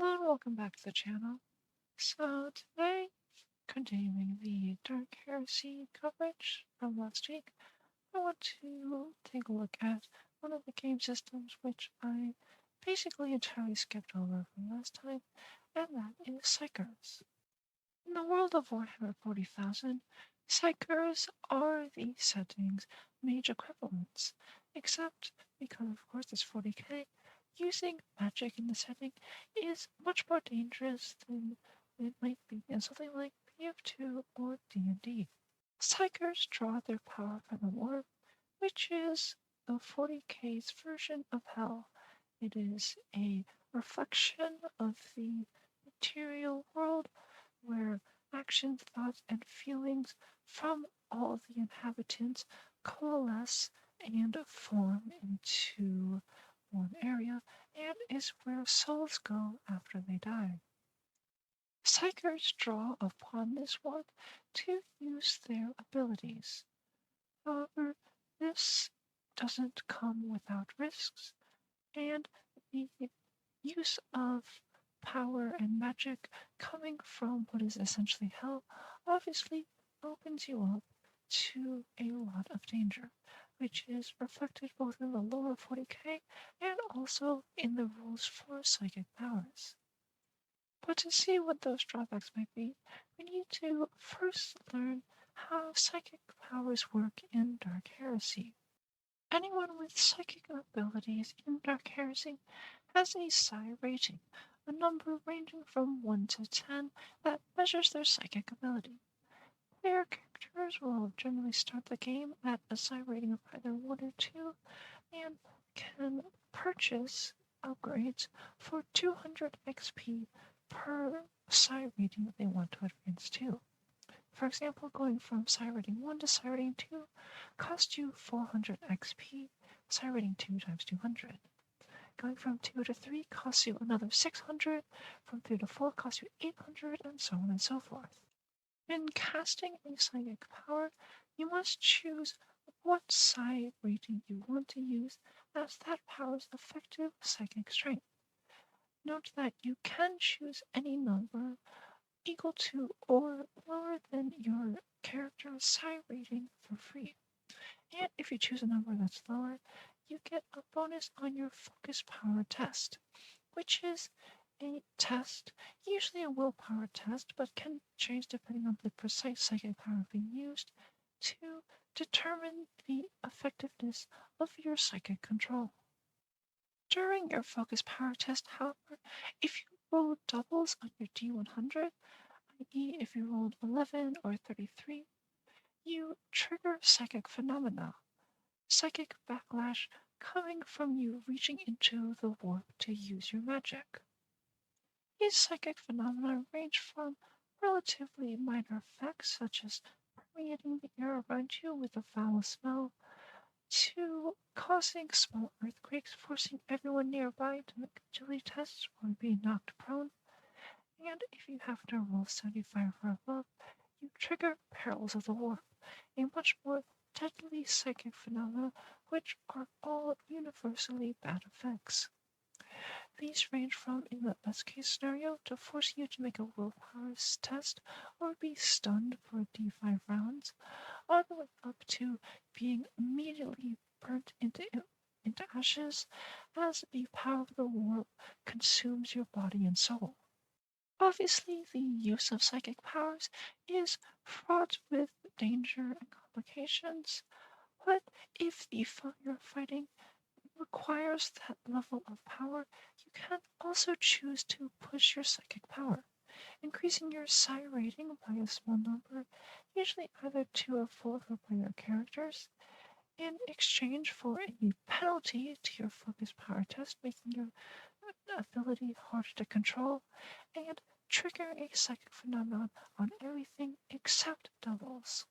Hello and welcome back to the channel. So today, continuing the Dark Heresy coverage from last week, I want to take a look at one of the game systems which I basically entirely skipped over from last time, and that is Psykers. In the world of Warhammer 40,000, Psykers are the setting's mage equivalents, except because of course it's 40k, using magic in the setting is much more dangerous than it might be in something like BF2 or D&D. Psykers draw their power from the warp, which is the 40k's version of hell. It is a reflection of the material world where actions, thoughts, and feelings from all of the inhabitants coalesce and form into one area, and is where souls go after they die. Psykers draw upon this warp to use their abilities. However, this doesn't come without risks, and the use of power and magic coming from what is essentially hell obviously opens you up to a lot of danger, which is reflected both in the lower 40k and also in the rules for psychic powers. But to see what those drawbacks might be, we need to first learn how psychic powers work in Dark Heresy. Anyone with psychic abilities in Dark Heresy has a psi rating, a number ranging from 1 to 10 that measures their psychic ability. Player characters will generally start the game at a psi rating of either 1 or 2 and can purchase upgrades for 200 XP per psi rating that they want to advance to. For example, going from psi rating 1 to psi rating 2 costs you 400 XP, psi rating 2 times 200. Going from 2 to 3 costs you another 600, from 3 to 4 costs you 800, and so on and so forth. In casting a psychic power, you must choose what psi rating you want to use as that power's effective psychic strength. Note that you can choose any number equal to or lower than your character's psi rating for free. And if you choose a number that's lower, you get a bonus on your focus power test, which is a test, usually a willpower test, but can change depending on the precise psychic power being used, to determine the effectiveness of your psychic control. During your focus power test, however, if you roll doubles on your D100, i.e. if you rolled 11 or 33, you trigger psychic phenomena, psychic backlash coming from you reaching into the warp to use your magic. These psychic phenomena range from relatively minor effects such as permeating the air around you with a foul smell, to causing small earthquakes, forcing everyone nearby to make agility tests or be knocked prone, and if you happen to roll 75 or above, you trigger perils of the warp, a much more deadly psychic phenomena which are all universally bad effects. These range from, in the best case scenario, to force you to make a willpower test or be stunned for D5 rounds, all the way up to being immediately burnt into ashes as the power of the warp consumes your body and soul. Obviously, the use of psychic powers is fraught with danger and complications, but if the foe you're fighting requires that level of power, you can also choose to push your psychic power, increasing your psi rating by a small number, usually either 2 or 4 for player characters, in exchange for a penalty to your focus power test, making your ability harder to control, and trigger a psychic phenomenon on everything except doubles.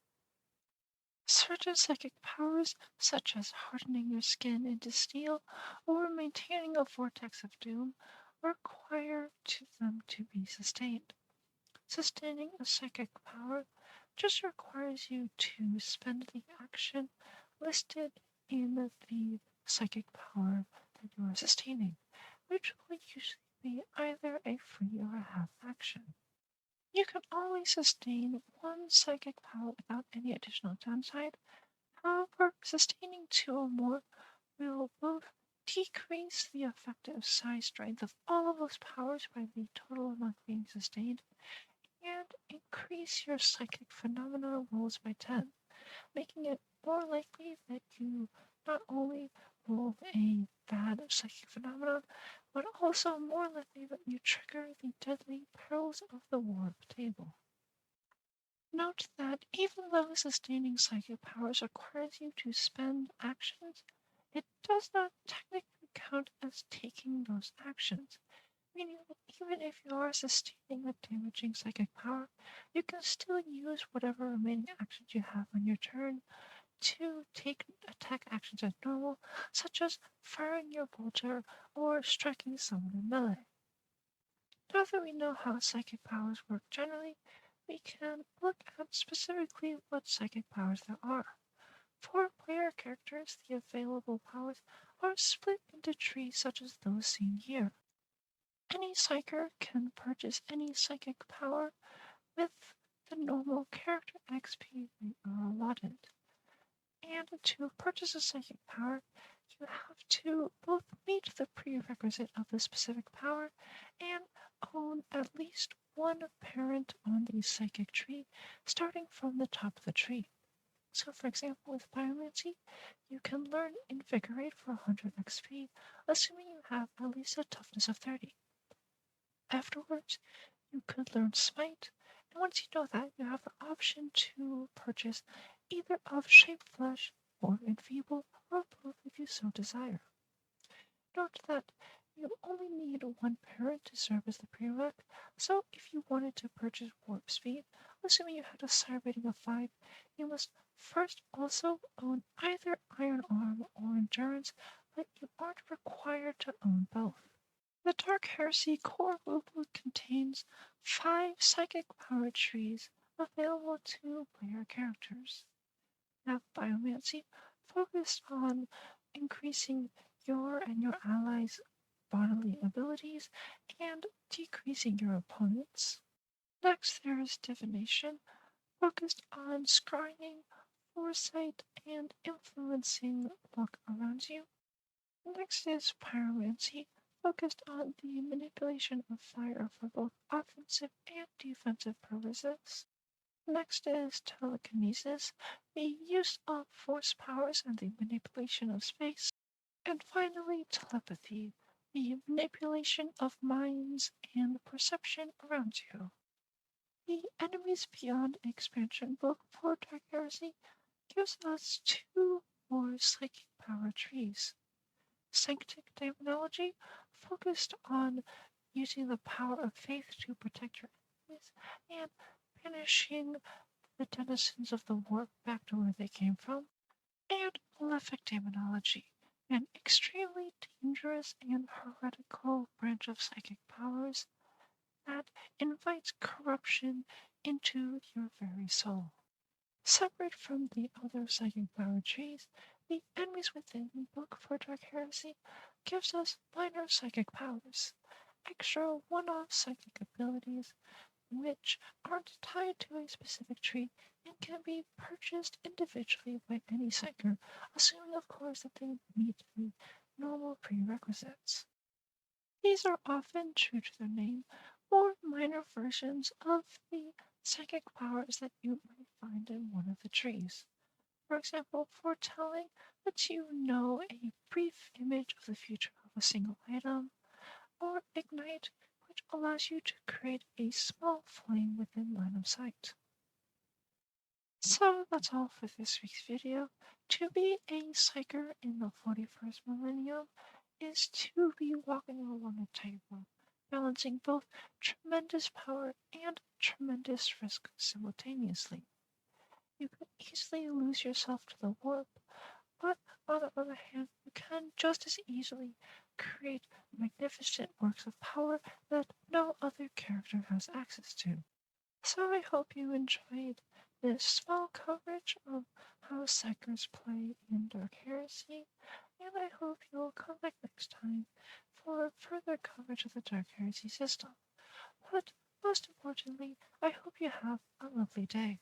Certain psychic powers, such as hardening your skin into steel or maintaining a vortex of doom, require them to be sustained. Sustaining a psychic power just requires you to spend the action listed in the psychic power that you are sustaining, which will usually be either a free or a half action. You can always sustain one psychic power without any additional downside. However, sustaining two or more will both decrease the effective size strength of all of those powers by the total amount being sustained, and increase your psychic phenomena rolls by 10, making it more likely that you not only roll a bad psychic phenomenon, but also more likely that you trigger the deadly perils of the warp table. Note that even though sustaining psychic powers requires you to spend actions, it does not technically count as taking those actions, meaning that even if you are sustaining a damaging psychic power, you can still use whatever remaining actions you have on your turn to take attack actions as normal, such as firing your bolter or striking someone in melee. Now that we know how psychic powers work generally, we can look at specifically what psychic powers there are. For player characters, the available powers are split into trees such as those seen here. Any Psyker can purchase any psychic power with the normal character XP they are allotted. And to purchase a psychic power, you have to both meet the prerequisite of the specific power and own at least one parent on the psychic tree, starting from the top of the tree. So, for example, with Biomancy, you can learn Invigorate for 100 XP, assuming you have at least a toughness of 30. Afterwards, you could learn Smite, and once you know that, you have the option to purchase either of Shape Flesh or Enfeeble, or both if you so desire. Note that you only need one parent to serve as the prereq, so if you wanted to purchase Warp Speed, assuming you had a Sire rating of 5, you must first also own either Iron Arm or Endurance, but you aren't required to own both. The Dark Heresy core rulebook contains 5 psychic power trees available to player characters. Now, Biomancy focused on increasing your and your allies' bodily abilities and decreasing your opponents. Next, there is Divination, focused on scrying, foresight, and influencing luck around you. Next is Pyromancy, focused on the manipulation of fire for both offensive and defensive purposes. Next is Telekinesis, the use of force powers and the manipulation of space. And finally, Telepathy, the manipulation of minds and perception around you. The Enemies Beyond expansion book for Dark Heresy gives us 2 more psychic power trees. Sanctic Demonology, focused on using the power of faith to protect your enemies and banishing the denizens of the warp back to where they came from. And Malefic Demonology, an extremely dangerous and heretical branch of psychic powers that invites corruption into your very soul. Separate from the other psychic power trees, the Enemies Within book for Dark Heresy gives us minor psychic powers, extra one-off psychic abilities, which aren't tied to a specific tree and can be purchased individually by any Psyker, assuming of course that they meet the normal prerequisites. These are often, true to their name, more minor versions of the psychic powers that you might find in one of the trees. For example, foretelling lets you know a brief image of the future of a single item, or ignite, which allows you to create a small flame within line of sight. So that's all for this week's video. To be a Psyker in the 41st millennium is to be walking along a tightrope, balancing both tremendous power and tremendous risk simultaneously. You could easily lose yourself to the warp, but on the other hand, you can just as easily create magnificent works of power that no other character has access to. So I hope you enjoyed this small coverage of how Psykers play in Dark Heresy, and I hope you'll come back next time for further coverage of the Dark Heresy system. But most importantly, I hope you have a lovely day.